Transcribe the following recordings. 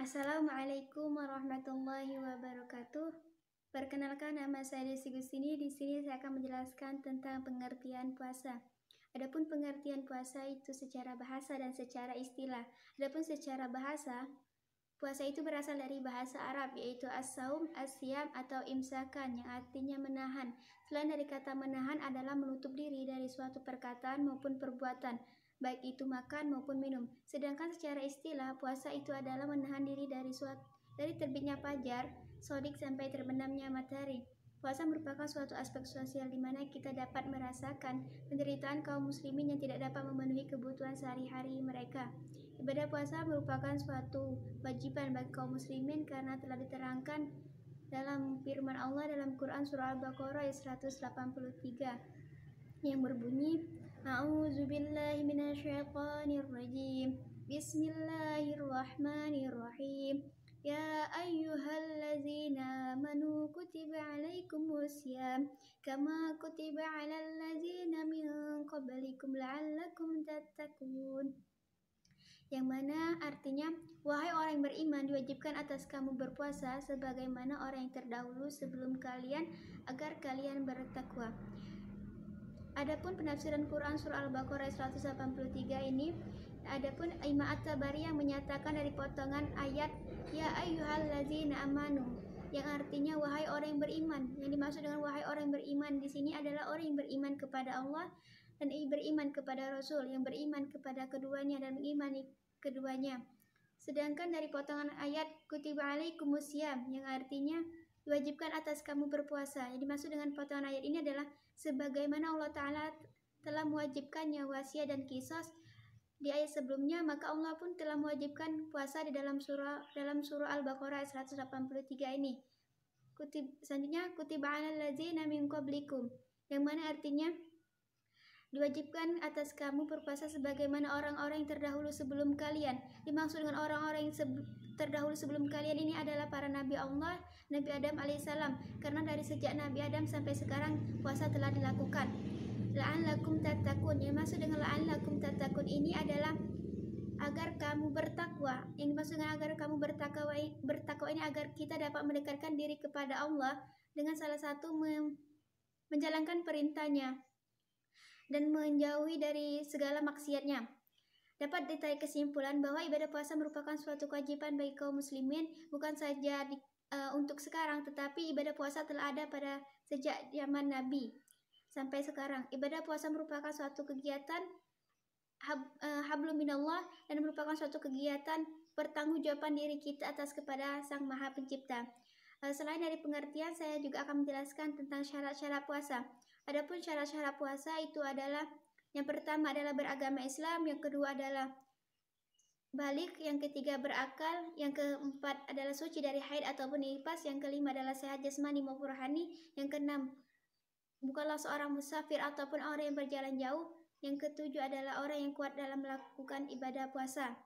Assalamualaikum warahmatullahi wabarakatuh. Perkenalkan, nama saya Desi Gustini. Di sini saya akan menjelaskan tentang pengertian puasa. Adapun pengertian puasa itu secara bahasa dan secara istilah. Adapun secara bahasa, puasa itu berasal dari bahasa Arab, yaitu as-saum, as-siyam atau imsakan, yang artinya menahan. Selain dari kata menahan adalah menutup diri dari suatu perkataan maupun perbuatan, baik itu makan maupun minum. Sedangkan secara istilah, puasa itu adalah menahan diri dari terbitnya fajar sodik sampai terbenamnya matahari. Puasa merupakan suatu aspek sosial di mana kita dapat merasakan penderitaan kaum muslimin yang tidak dapat memenuhi kebutuhan sehari-hari mereka. Ibadah puasa merupakan suatu wajiban bagi kaum muslimin karena telah diterangkan dalam firman Allah dalam Quran surah Al-Baqarah ayat 183 yang berbunyi, A'udzubillahi minasyaitonirrajim. Bismillahirrahmanirrahim. Ya ayyuhallazina amanu kutiba alaikumusiyam kama kutiba alal ladzina min qablikum la'allakum tattaqun. Yang mana artinya, wahai orang yang beriman, diwajibkan atas kamu berpuasa sebagaimana orang yang terdahulu sebelum kalian agar kalian bertakwa. Adapun penafsiran Quran surah Al-Baqarah 183 ini, adapun Imam At-Tabari yang menyatakan dari potongan ayat ya ayyuhallazina amanu, yang artinya wahai orang yang beriman. Yang dimaksud dengan wahai orang yang beriman di sini adalah orang yang beriman kepada Allah dan beriman kepada Rasul, yang beriman kepada keduanya dan mengimani keduanya. Sedangkan dari potongan ayat kutiba alaikumusiyam, yang artinya diwajibkan atas kamu berpuasa. Yang dimaksud dengan potongan ayat ini adalah sebagaimana Allah Ta'ala telah mewajibkannya wasiat dan qisas di ayat sebelumnya, maka Allah pun telah mewajibkan puasa di dalam surah Al-Baqarah 183 ini. Selanjutnya kutiba alal ladzina min qablikum, yang mana artinya diwajibkan atas kamu berpuasa sebagaimana orang-orang yang terdahulu sebelum kalian. Dimaksud dengan orang-orang yang terdahulu sebelum kalian ini adalah para nabi Allah, Nabi Adam alaihissalam, karena dari sejak Nabi Adam sampai sekarang puasa telah dilakukan. La'allakum tattaqun, yang maksud dengan la'allakum tattaqun ini adalah agar kamu bertakwa. Yang dimaksud dengan agar kamu bertakwa ini agar kita dapat mendekatkan diri kepada Allah dengan salah satu menjalankan perintahnya dan menjauhi dari segala maksiatnya. Dapat ditarik kesimpulan bahwa ibadah puasa merupakan suatu kewajiban bagi kaum muslimin, bukan saja untuk sekarang, tetapi ibadah puasa telah ada pada sejak zaman Nabi sampai sekarang. Ibadah puasa merupakan suatu kegiatan hablum minallah dan merupakan suatu kegiatan pertanggungjawaban diri kita atas kepada Sang Maha Pencipta. Selain dari pengertian, saya juga akan menjelaskan tentang syarat-syarat puasa. Adapun syarat-syarat puasa itu adalah, yang pertama adalah beragama Islam, yang kedua adalah balik, yang ketiga berakal, yang keempat adalah suci dari haid ataupun nifas, yang kelima adalah sehat jasmani maupun rohani, yang keenam bukanlah seorang musafir ataupun orang yang berjalan jauh, yang ketujuh adalah orang yang kuat dalam melakukan ibadah puasa.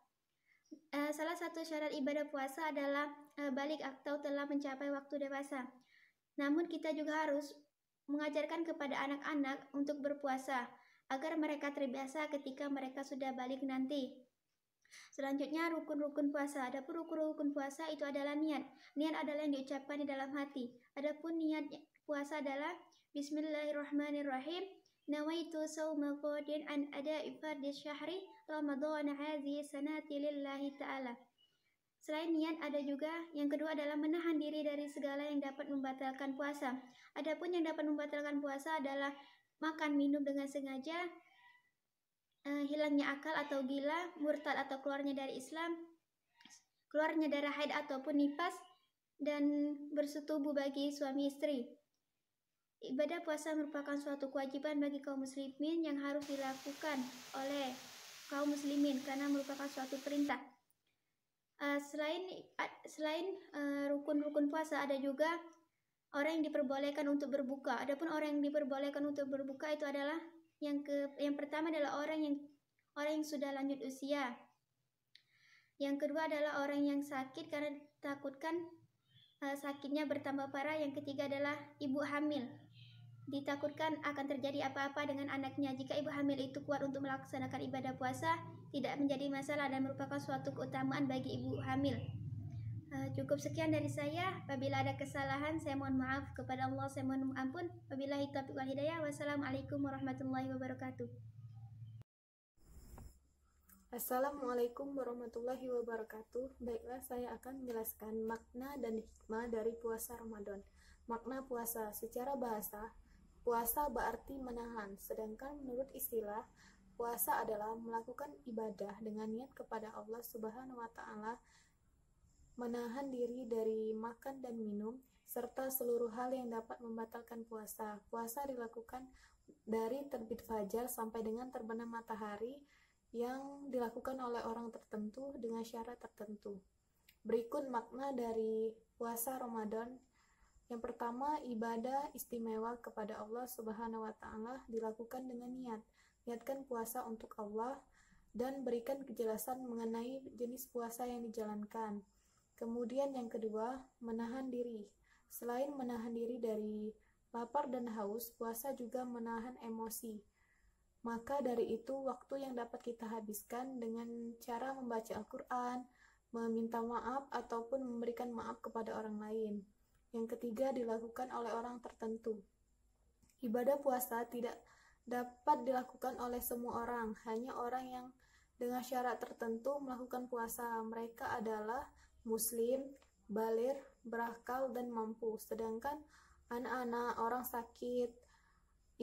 Salah satu syarat ibadah puasa adalah balik atau telah mencapai waktu dewasa. Namun kita juga harus mengajarkan kepada anak-anak untuk berpuasa agar mereka terbiasa ketika mereka sudah balik nanti. Selanjutnya rukun-rukun puasa. Adapun rukun-rukun puasa itu adalah niat. Niat adalah yang diucapkan di dalam hati. Adapun niat puasa adalah Bismillahirrahmanirrahim. Nawaitu sawma qadin an ada'i fardhi syahri Ramadhan hadhihi sanati lillahi ta'ala. Selain niat, ada juga yang kedua adalah menahan diri dari segala yang dapat membatalkan puasa. Adapun yang dapat membatalkan puasa adalah makan minum dengan sengaja, hilangnya akal atau gila, murtad atau keluarnya dari Islam, keluarnya darah haid ataupun nifas, dan bersetubuh bagi suami istri. Ibadah puasa merupakan suatu kewajiban bagi kaum muslimin yang harus dilakukan oleh kaum muslimin karena merupakan suatu perintah. Selain rukun-rukun puasa, ada juga orang yang diperbolehkan untuk berbuka. Adapun orang yang diperbolehkan untuk berbuka itu adalah yang pertama adalah orang yang sudah lanjut usia. Yang kedua adalah orang yang sakit karena ditakutkan sakitnya bertambah parah. Yang ketiga adalah ibu hamil, ditakutkan akan terjadi apa-apa dengan anaknya. Jika ibu hamil itu kuat untuk melaksanakan ibadah puasa, tidak menjadi masalah dan merupakan suatu keutamaan bagi ibu hamil. Cukup sekian dari saya. Apabila ada kesalahan, saya mohon maaf. Kepada Allah saya mohon ampun. Wabillahi taufiq wal hidayah. Wassalamualaikum warahmatullahi wabarakatuh. Assalamualaikum warahmatullahi wabarakatuh. Baiklah, saya akan menjelaskan makna dan hikmah dari puasa Ramadan. Makna puasa secara bahasa, puasa berarti menahan, sedangkan menurut istilah, puasa adalah melakukan ibadah dengan niat kepada Allah Subhanahu wa Ta'ala, menahan diri dari makan dan minum, serta seluruh hal yang dapat membatalkan puasa. Puasa dilakukan dari terbit fajar sampai dengan terbenam matahari, yang dilakukan oleh orang tertentu dengan syarat tertentu. Berikut makna dari puasa Ramadan. Yang pertama, ibadah istimewa kepada Allah Subhanahu wa Ta'ala dilakukan dengan niat. Niatkan puasa untuk Allah dan berikan kejelasan mengenai jenis puasa yang dijalankan. Kemudian yang kedua, menahan diri. Selain menahan diri dari lapar dan haus, puasa juga menahan emosi. Maka dari itu, waktu yang dapat kita habiskan dengan cara membaca Al-Quran, meminta maaf, ataupun memberikan maaf kepada orang lain. Yang ketiga, dilakukan oleh orang tertentu. Ibadah puasa tidak dapat dilakukan oleh semua orang, hanya orang yang dengan syarat tertentu melakukan puasa. Mereka adalah muslim, baligh, berakal, dan mampu. Sedangkan anak-anak, orang sakit,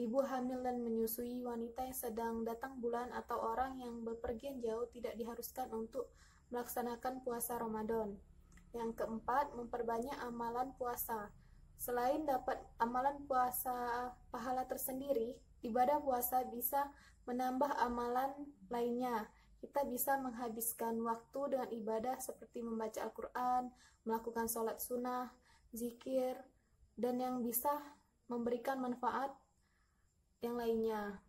ibu hamil dan menyusui, wanita yang sedang datang bulan, atau orang yang berpergian jauh tidak diharuskan untuk melaksanakan puasa Ramadan. Yang keempat, memperbanyak amalan puasa. Selain dapat amalan puasa pahala tersendiri, ibadah puasa bisa menambah amalan lainnya. Kita bisa menghabiskan waktu dengan ibadah seperti membaca Al-Quran, melakukan sholat sunnah, zikir, dan yang bisa memberikan manfaat yang lainnya.